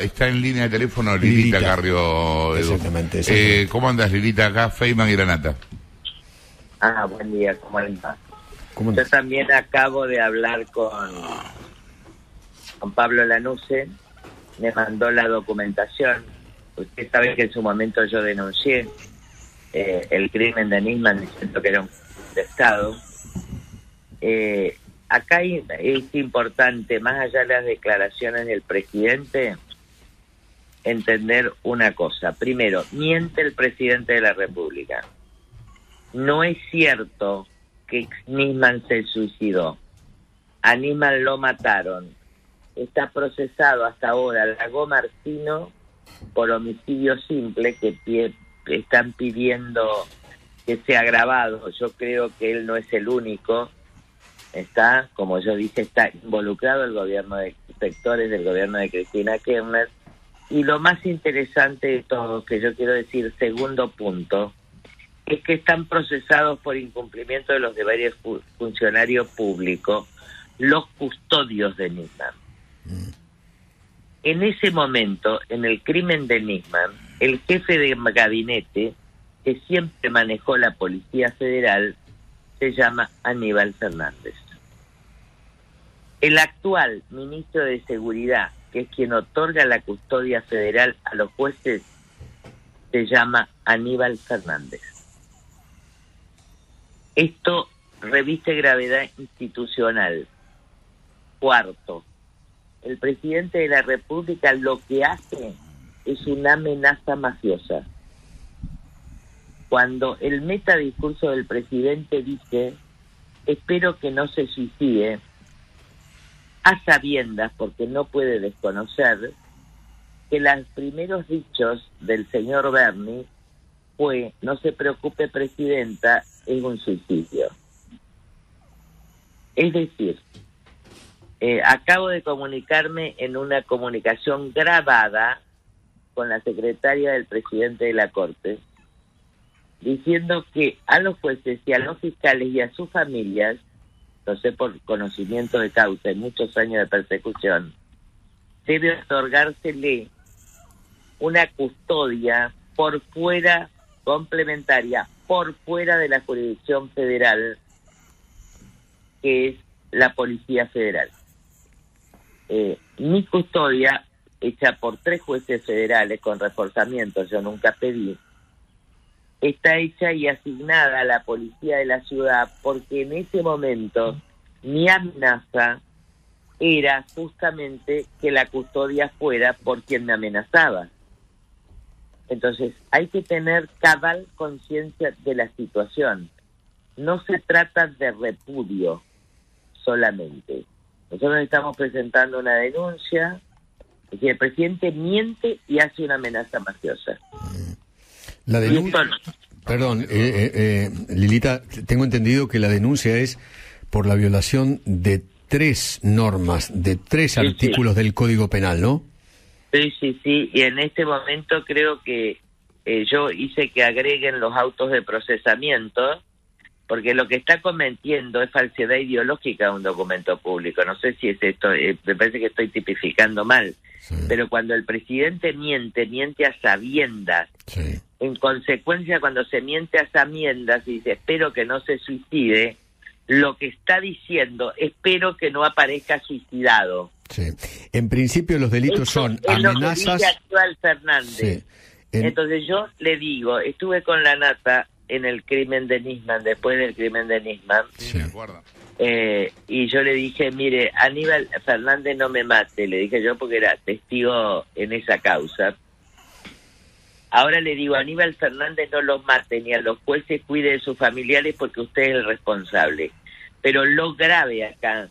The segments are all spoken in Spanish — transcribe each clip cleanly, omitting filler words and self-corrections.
está en línea de teléfono Lilita Carrió, Edu. Exactamente. ¿Cómo andas, Lilita? Acá, Feynman y Granata. Buen día, ¿cómo andas? Yo también acabo de hablar con Pablo Lanuse, me mandó la documentación. Usted sabe que en su momento yo denuncié el crimen de Nisman diciendo que era un crimen de Estado. Acá es importante, más allá de las declaraciones del presidente, entender una cosa. Primero, miente el presidente de la República. No es cierto que Nisman se suicidó. A Nisman lo mataron. Está procesado hasta ahora Lago Marcino por homicidio simple, que están pidiendo que sea grabado. Yo creo que él no es el único. Está, como yo dije, está involucrado el gobierno de sectores del gobierno de Cristina Kirchner. Y lo más interesante de todo, que yo quiero decir, segundo punto, es que están procesados por incumplimiento de los deberes funcionarios públicos los custodios de Nisman. En ese momento, en el crimen de Nisman, el jefe de gabinete que siempre manejó la Policía Federal se llama Aníbal Fernández. El actual ministro de Seguridad, que es quien otorga la custodia federal a los jueces, se llama Aníbal Fernández. Esto reviste gravedad institucional. Cuarto, el presidente de la República lo que hace es una amenaza mafiosa. Cuando el metadiscurso del presidente dice, espero que no se suicide, a sabiendas, porque no puede desconocer, que los primeros dichos del señor Berni fue, no se preocupe presidenta, es un suicidio. Es decir, acabo de comunicarme en una comunicación grabada con la secretaria del presidente de la Corte, diciendo que a los jueces y a los fiscales y a sus familias, lo sé por conocimiento de causa y muchos años de persecución, debe otorgársele una custodia por fuera, complementaria, por fuera de la jurisdicción federal, que es la Policía Federal. Mi custodia, hecha por 3 jueces federales con reforzamiento, yo nunca pedí, está hecha y asignada a la policía de la ciudad, porque en ese momento mi amenaza era justamente que la custodia fuera por quien me amenazaba. Entonces hay que tener cabal conciencia de la situación. No se trata de repudio solamente. Nosotros estamos presentando una denuncia, es decir, el presidente miente y hace una amenaza mafiosa. La denuncia, perdón, Lilita, tengo entendido que la denuncia es por la violación de 3 normas, de 3 artículos del Código Penal, ¿no? Sí, y en este momento creo que yo hice que agreguen los autos de procesamiento, porque lo que está cometiendo es falsedad ideológica a un documento público. No sé si es esto, me parece que estoy tipificando mal, sí. Pero cuando el presidente miente a sabiendas. Sí. En consecuencia, cuando se miente a sabiendas y dice, espero que no se suicide, lo que está diciendo, espero que no aparezca suicidado. Sí. En principio los delitos son amenazas. Lo que dice actual Fernández. Sí. Entonces yo le digo, estuve con la Nata en el crimen de Nisman, después del crimen de Nisman. Sí, me acuerdo. Y yo le dije, mire, Aníbal Fernández no me mate, le dije yo porque era testigo en esa causa. Ahora le digo, Aníbal Fernández no los mate, ni a los jueces, cuide de sus familiares porque usted es el responsable. Pero lo grave acá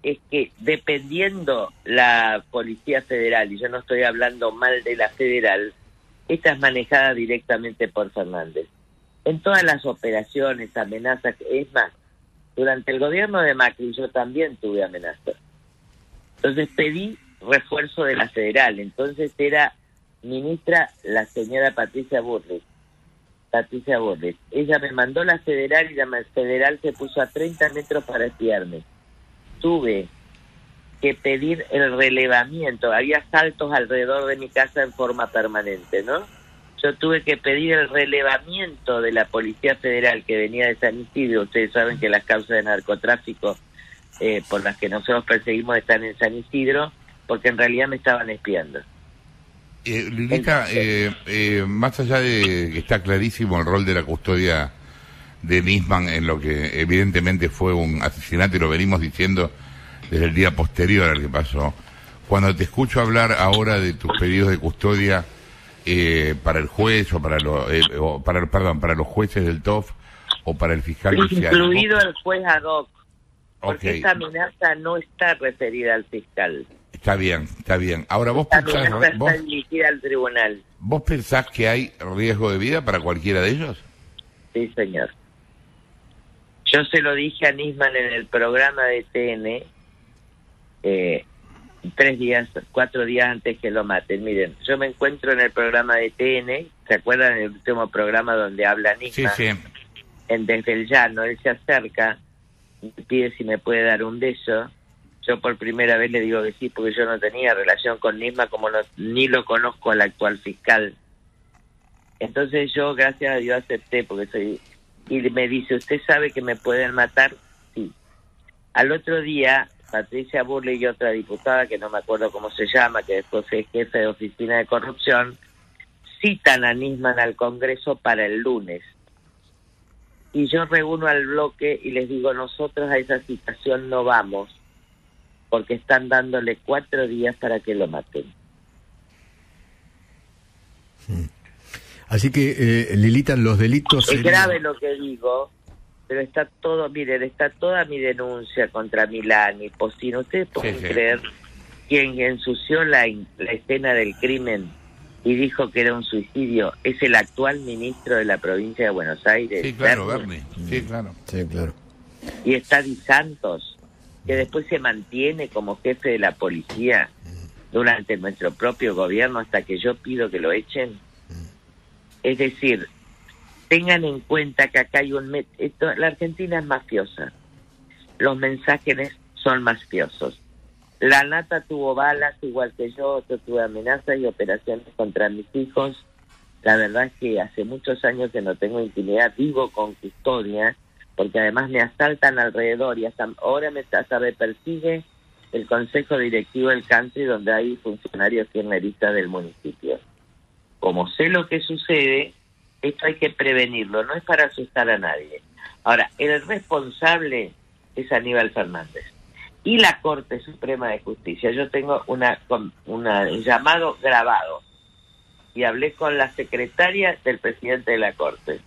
es que dependiendo la Policía Federal, y yo no estoy hablando mal de la federal, esta es manejada directamente por Fernández. En todas las operaciones, amenazas, es más, durante el gobierno de Macri yo también tuve amenazas. Entonces pedí refuerzo de la federal, entonces era ministra la señora Patricia Bullrich. Ella me mandó la federal y la federal se puso a 30 metros para espiarme. Tuve que pedir el relevamiento. Había asaltos alrededor de mi casa en forma permanente, ¿no? Yo tuve que pedir el relevamiento de la Policía Federal que venía de San Isidro. Ustedes saben que las causas de narcotráfico por las que nosotros perseguimos están en San Isidro, porque en realidad me estaban espiando. Lilita, más allá de que está clarísimo el rol de la custodia de Nisman en lo que evidentemente fue un asesinato, y lo venimos diciendo desde el día posterior al que pasó, cuando te escucho hablar ahora de tus pedidos de custodia para el juez o para los jueces del TOF o para el fiscal incluido el juez ad hoc, porque okay. Esa amenaza no está referida al fiscal. Está bien. Ahora vos pensás, está dirigida al tribunal. ¿Vos pensás que hay riesgo de vida para cualquiera de ellos? Sí, señor. Yo se lo dije a Nisman en el programa de TN 4 días antes que lo maten. Miren, yo me encuentro en el programa de TN, ¿se acuerdan el último programa donde habla Nisman? Sí. Desde el llano, él se acerca, me pide si me puede dar un beso. Yo por primera vez le digo que sí, porque yo no tenía relación con Nisman, como ni lo conozco al actual fiscal. Entonces yo, gracias a Dios, acepté, porque soy... Y me dice, ¿usted sabe que me pueden matar? Sí. Al otro día, Patricia Burley y otra diputada, que no me acuerdo cómo se llama, que después fue jefe de oficina de corrupción, citan a Nisman al Congreso para el lunes. Y yo reúno al bloque y les digo, nosotros a esa citación no vamos, porque están dándole 4 días para que lo maten. Así que, Lilita, los delitos... Es grave lo que digo, pero está todo, miren, está toda mi denuncia contra Milán y Pocino. ¿Ustedes pueden creer quien ensució la escena del crimen y dijo que era un suicidio? Es el actual ministro de la provincia de Buenos Aires. Sí, claro, Bernie. Sí, claro. Y está Di Santos, que después se mantiene como jefe de la policía durante nuestro propio gobierno hasta que yo pido que lo echen. Es decir, tengan en cuenta que acá hay la Argentina es mafiosa. Los mensajes son mafiosos. La Nata tuvo balas igual que yo tuve amenazas y operaciones contra mis hijos. La verdad es que hace muchos años que no tengo intimidad, vivo con custodia, porque además me asaltan alrededor y hasta ahora me persigue el Consejo Directivo del Country, donde hay funcionarios kirchneristas del municipio. Como sé lo que sucede, esto hay que prevenirlo, no es para asustar a nadie. Ahora, el responsable es Aníbal Fernández y la Corte Suprema de Justicia. Yo tengo un llamado grabado y hablé con la secretaria del presidente de la Corte.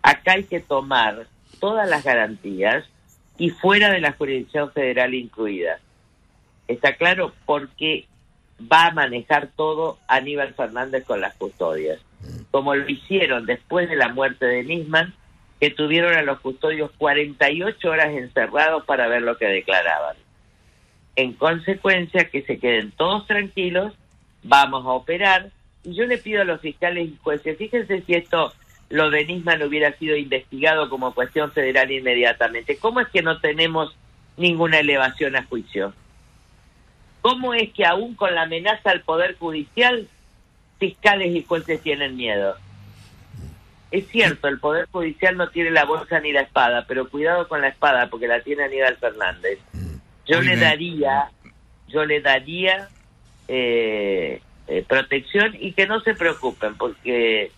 Acá hay que tomar todas las garantías y fuera de la jurisdicción federal incluida. ¿Está claro? Porque va a manejar todo Aníbal Fernández con las custodias, como lo hicieron después de la muerte de Nisman, que tuvieron a los custodios 48 horas encerrados para ver lo que declaraban. En consecuencia, que se queden todos tranquilos, vamos a operar, y yo le pido a los fiscales y jueces, fíjense si lo de Nisman hubiera sido investigado como cuestión federal inmediatamente. ¿Cómo es que no tenemos ninguna elevación a juicio? ¿Cómo es que aún con la amenaza al Poder Judicial, fiscales y jueces tienen miedo? Es cierto, el Poder Judicial no tiene la bolsa ni la espada, pero cuidado con la espada, porque la tiene Aníbal Fernández. Yo le daría protección y que no se preocupen, porque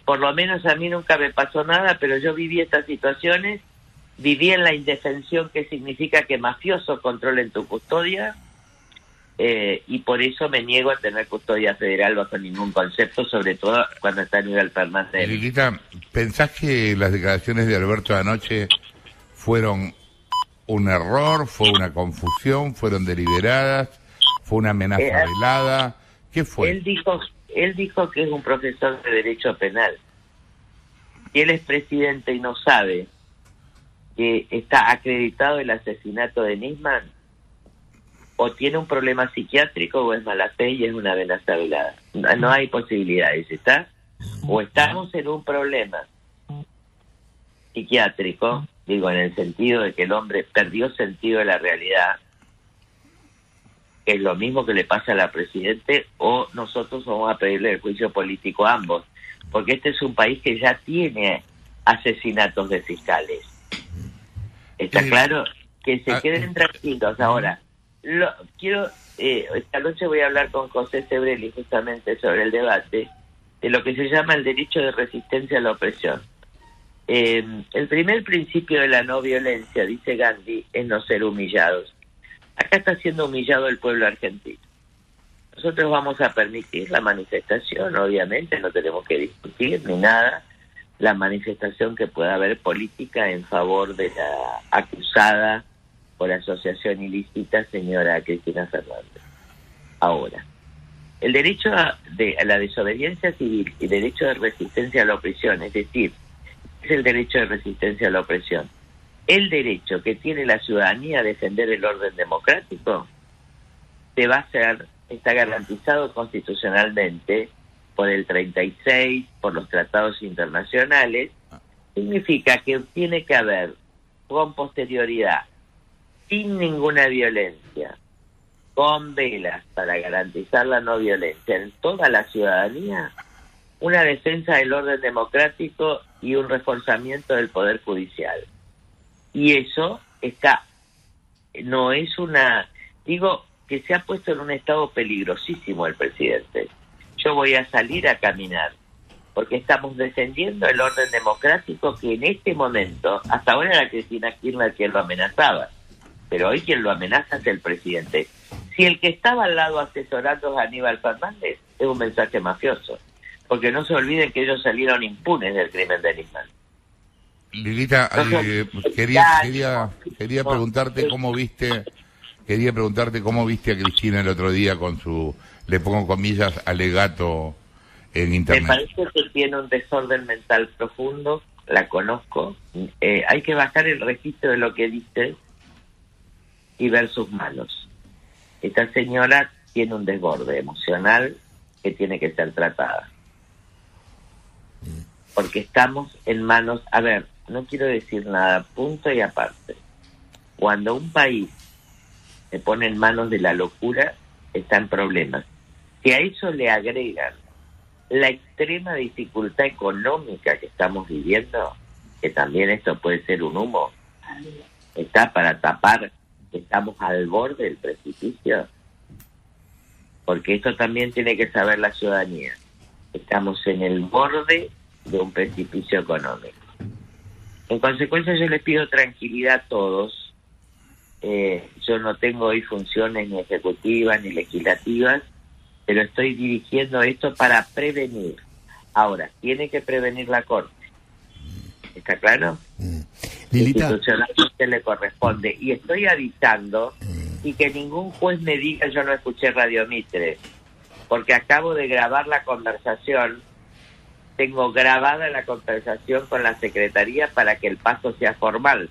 por lo menos a mí nunca me pasó nada, pero yo viví estas situaciones, viví en la indefensión que significa que mafiosos controlen tu custodia, y por eso me niego a tener custodia federal bajo ningún concepto, sobre todo cuando está Aníbal Fernández. Lilita, ¿pensás que las declaraciones de Alberto de anoche fueron un error, fue una confusión, fueron deliberadas, fue una amenaza velada? ¿Qué fue? Él dijo que es un profesor de Derecho Penal. Si él es presidente y no sabe que está acreditado el asesinato de Nisman, o tiene un problema psiquiátrico o es mala fe y es una amenaza velada. No hay posibilidades, ¿está? O estamos en un problema psiquiátrico, digo, en el sentido de que el hombre perdió sentido de la realidad, que es lo mismo que le pasa a la Presidente, o nosotros vamos a pedirle el juicio político a ambos, porque este es un país que ya tiene asesinatos de fiscales. ¿Está claro? Que se queden tranquilos. Ahora, esta noche voy a hablar con José Sebrelli justamente sobre el debate de lo que se llama el derecho de resistencia a la opresión. El primer principio de la no violencia, dice Gandhi, es no ser humillados. Acá está siendo humillado el pueblo argentino. Nosotros vamos a permitir la manifestación, obviamente, no tenemos que discutir ni nada, la manifestación que pueda haber política en favor de la acusada por asociación ilícita, señora Cristina Fernández. Ahora, el derecho a la desobediencia civil y el derecho de resistencia a la opresión, es decir, es el derecho de resistencia a la opresión, el derecho que tiene la ciudadanía a defender el orden democrático, está garantizado constitucionalmente por el 36, por los tratados internacionales. Significa que tiene que haber, con posterioridad, sin ninguna violencia, con velas para garantizar la no violencia en toda la ciudadanía, una defensa del orden democrático y un reforzamiento del poder judicial. Y eso no es digo que se ha puesto en un estado peligrosísimo el presidente. Yo voy a salir a caminar, porque estamos defendiendo el orden democrático que en este momento, hasta ahora era Cristina Kirchner quien lo amenazaba, pero hoy quien lo amenaza es el presidente. Si el que estaba al lado asesorando a Aníbal Fernández, es un mensaje mafioso, porque no se olviden que ellos salieron impunes del crimen de Nisman. Lilita, quería preguntarte cómo viste a Cristina el otro día con su, le pongo comillas, alegato en internet. Me parece que tiene un desorden mental profundo, la conozco, hay que bajar el registro de lo que dice y ver sus manos. Esta señora tiene un desborde emocional que tiene que ser tratada. Porque estamos en manos, a ver, no quiero decir nada, punto y aparte. Cuando un país se pone en manos de la locura, está en problemas. Si a eso le agregan la extrema dificultad económica que estamos viviendo, que también esto puede ser un humo, está para tapar que estamos al borde del precipicio, porque esto también tiene que saber la ciudadanía. Estamos en el borde de un precipicio económico. En consecuencia, yo les pido tranquilidad a todos. Yo no tengo hoy funciones ni ejecutivas ni legislativas, pero estoy dirigiendo esto para prevenir. Ahora, tiene que prevenir la Corte. ¿Está claro? Lilita. Institucionalmente le corresponde. Y estoy avisando, y que ningún juez me diga yo no escuché Radio Mitre, porque acabo de grabar la conversación. Tengo grabada la conversación con la Secretaría para que el paso sea formal.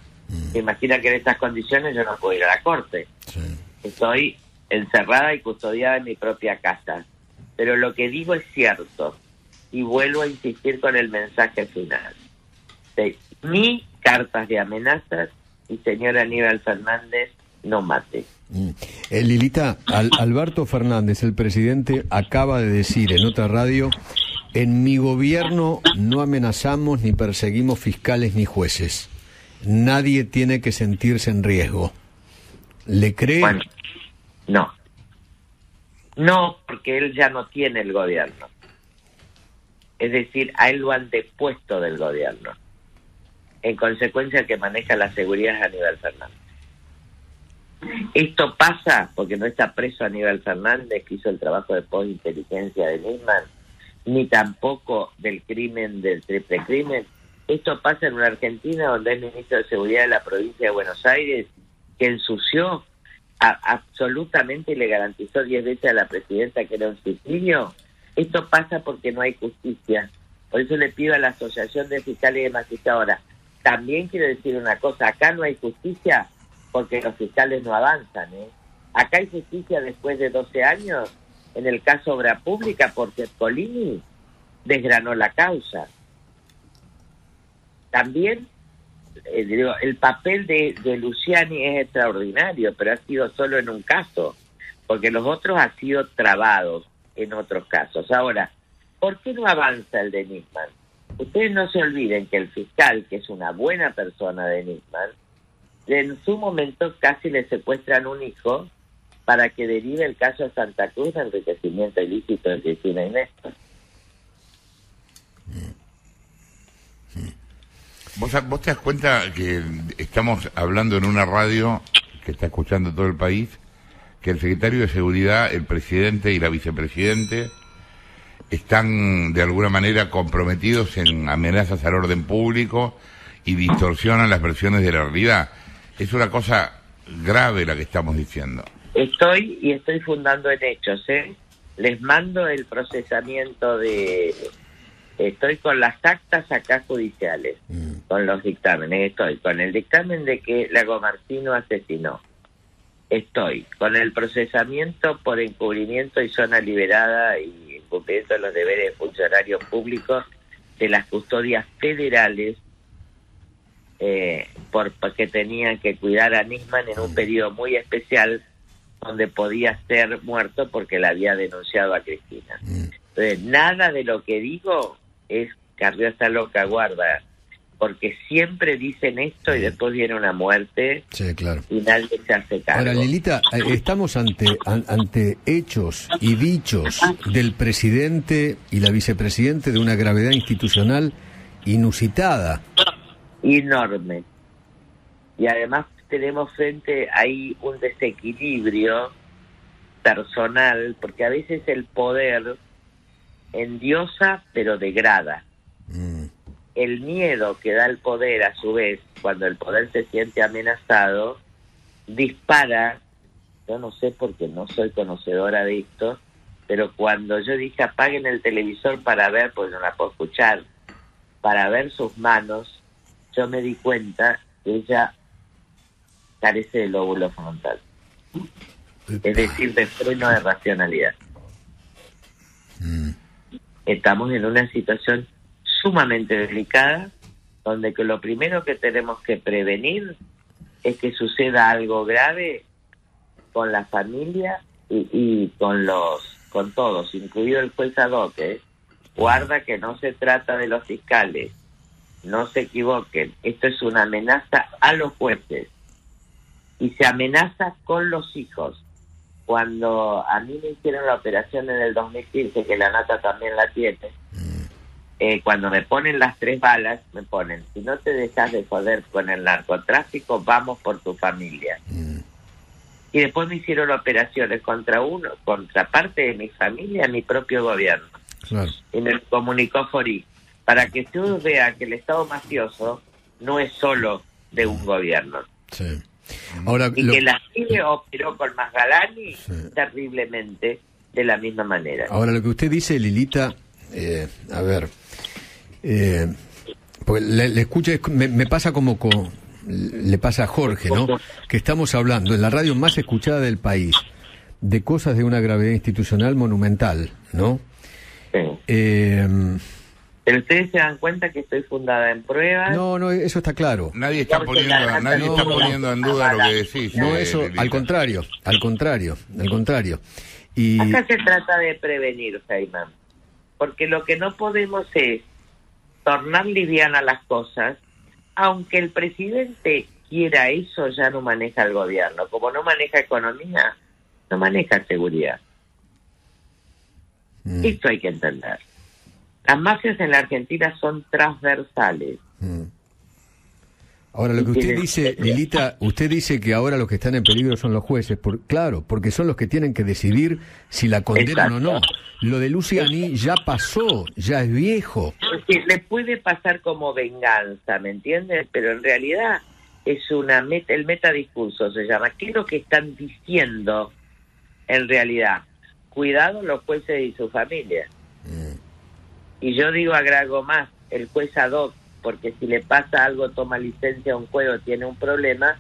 ¿Se imagina que en estas condiciones yo no puedo ir a la Corte? Sí. Estoy encerrada y custodiada en mi propia casa. Pero lo que digo es cierto. Y vuelvo a insistir con el mensaje final. Ni cartas de amenazas y señor Aníbal Fernández, no mate. Lilita, Alberto Fernández, el presidente, acaba de decir en otra radio: en mi gobierno no amenazamos ni perseguimos fiscales ni jueces. Nadie tiene que sentirse en riesgo. ¿Le cree? Bueno, no. No, porque él ya no tiene el gobierno. Es decir, a él lo han depuesto del gobierno. En consecuencia, el que maneja la seguridad es Aníbal Fernández. Esto pasa porque no está preso Aníbal Fernández, que hizo el trabajo de postinteligencia de Nisman, ni tampoco del crimen, del triple crimen. Esto pasa en una Argentina donde el ministro de Seguridad de la provincia de Buenos Aires, que ensució absolutamente y le garantizó 10 veces a la presidenta que era un suicidio. Esto pasa porque no hay justicia. Por eso le pido a la Asociación de Fiscales y de Magistrados. Ahora, también quiero decir una cosa, acá no hay justicia porque los fiscales no avanzan, Acá hay justicia después de 12 años, en el caso Obra Pública, porque Polini desgranó la causa. También, el papel de Luciani es extraordinario, pero ha sido solo en un caso. porque los otros han sido trabados en otros casos. Ahora, ¿por qué no avanza el de Nisman? Ustedes no se olviden que el fiscal, que es una buena persona de Nisman, en su momento casi le secuestran un hijo para que derive el caso de Santa Cruz de enriquecimiento ilícito de Cristina y Néstor. ¿Vos te das cuenta que estamos hablando en una radio que está escuchando todo el país, que el secretario de Seguridad, el presidente y la vicepresidente están de alguna manera comprometidos en amenazas al orden público y distorsionan las versiones de la realidad? Es una cosa grave la que estamos diciendo. Estoy fundando en hechos, ¿eh? Les mando el procesamiento de... Estoy con las actas acá judiciales, con los dictámenes. Estoy con el dictamen de que Lagomarsino asesinó. Estoy con el procesamiento por encubrimiento y zona liberada y incumplimiento de los deberes de funcionarios públicos de las custodias federales porque tenían que cuidar a Nisman en un periodo muy especial donde podía ser muerto porque la había denunciado a Cristina. Entonces, nada de lo que digo es Carrió loca guarda, porque siempre dicen esto y después viene una muerte. Sí, claro. Y nadie se hace cargo. Ahora, Lilita, estamos ante hechos y dichos del presidente y la vicepresidente de una gravedad institucional inusitada. Enorme. Y además tenemos frente ahí un desequilibrio personal, porque a veces el poder endiosa pero degrada. El miedo que da el poder, a su vez, cuando el poder se siente amenazado, dispara. Yo no sé porque no soy conocedora de esto, pero cuando yo dije apaguen el televisor para ver, pues no la puedo escuchar, para ver sus manos, yo me di cuenta que ella carece de lóbulo frontal, es decir, de freno de racionalidad. Estamos en una situación sumamente delicada, donde que lo primero que tenemos que prevenir es que suceda algo grave con la familia y con todos, incluido el juez ad hoc. Guarda que no se trata de los fiscales, no se equivoquen, esto es una amenaza a los jueces y se amenaza con los hijos. Cuando a mí me hicieron la operación en el 2015, que la Nata también la tiene, cuando me ponen las 3 balas, me ponen, si no te dejas de joder con el narcotráfico, vamos por tu familia. Y después me hicieron operaciones contra parte de mi familia, mi propio gobierno. Claro. Y me comunicó Forí, para que todos vean que el Estado mafioso no es solo de un gobierno. Sí. Ahora, y que la CIE operó con Masgalani terriblemente de la misma manera. Ahora, lo que usted dice, Lilita, a ver, pues le escucha, me pasa como le pasa a Jorge, ¿no? Que estamos hablando en la radio más escuchada del país de cosas de una gravedad institucional monumental, ¿no? Sí. Pero ustedes se dan cuenta que estoy fundada en pruebas. No, eso está claro. Nadie está poniendo en duda lo que decís. No, eso, al contrario. Y acá se trata de prevenir, Feynman, porque lo que no podemos es tornar livianas las cosas, aunque el presidente quiera eso, ya no maneja el gobierno. Como no maneja economía, no maneja seguridad. Esto hay que entender. Las mafias en la Argentina son transversales. Ahora, lo que usted dice, Lilita, usted dice que ahora los que están en peligro son los jueces. Claro, porque son los que tienen que decidir si la condenan o no. Lo de Luciani ya pasó, ya es viejo. Porque le puede pasar como venganza, ¿me entiendes? Pero en realidad es el metadiscurso se llama. ¿Qué es lo que están diciendo en realidad? Cuidado los jueces y su familia. Y yo digo, agrego más, el juez ad hoc, porque si le pasa algo, toma licencia a un juez o tiene un problema,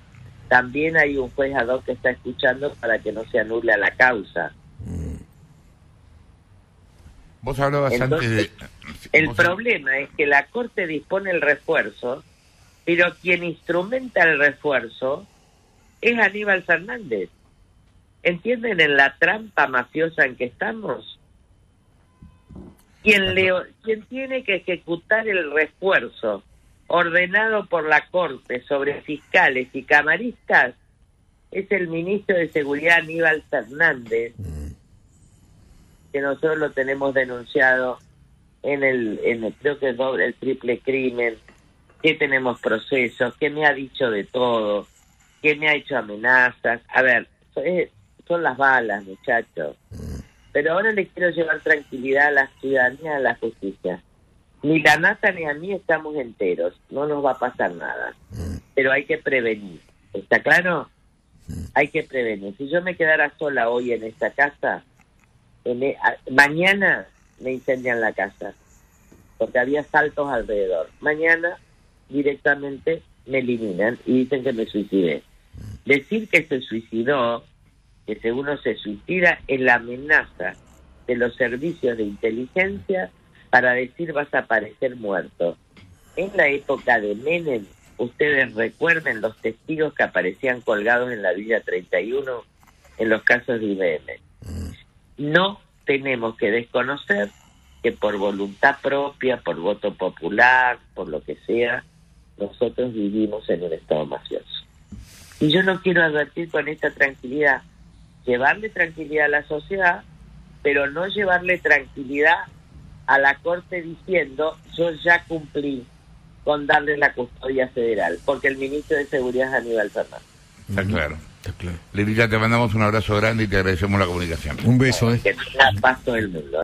también hay un juez ad hoc que está escuchando para que no se anule a la causa. Vos hablabas Entonces, antes de... El problema es que la Corte dispone el refuerzo, pero quien instrumenta el refuerzo es Aníbal Fernández. ¿Entienden en la trampa mafiosa en que estamos? Quien tiene que ejecutar el refuerzo ordenado por la Corte sobre fiscales y camaristas es el ministro de Seguridad Aníbal Fernández, que nosotros lo tenemos denunciado creo que es el triple crimen, que tenemos procesos, que me ha dicho de todo, que me ha hecho amenazas. A ver, son las balas, muchachos. Pero ahora les quiero llevar tranquilidad a la ciudadanía, a la justicia. Ni la Nata ni a mí estamos enteros, no nos va a pasar nada. Pero hay que prevenir, ¿está claro? Hay que prevenir. Si yo me quedara sola hoy en esta casa, mañana me incendian la casa, porque había saltos alrededor. Mañana directamente me eliminan y dicen que me suicidé. Decir que se suicidó, que si uno se suicida, es la amenaza de los servicios de inteligencia para decir vas a aparecer muerto. En la época de Menem, ustedes recuerden los testigos que aparecían colgados en la Villa 31 en los casos de IBM. No tenemos que desconocer que por voluntad propia, por voto popular, por lo que sea, nosotros vivimos en un estado mafioso. Y yo no quiero advertir con esta tranquilidad, llevarle tranquilidad a la sociedad, pero no llevarle tranquilidad a la Corte diciendo yo ya cumplí con darle la custodia federal, porque el ministro de Seguridad es Aníbal Fernández. Está claro. Lilita, te mandamos un abrazo grande y te agradecemos la comunicación. Un beso. Que tenga paz todo el mundo.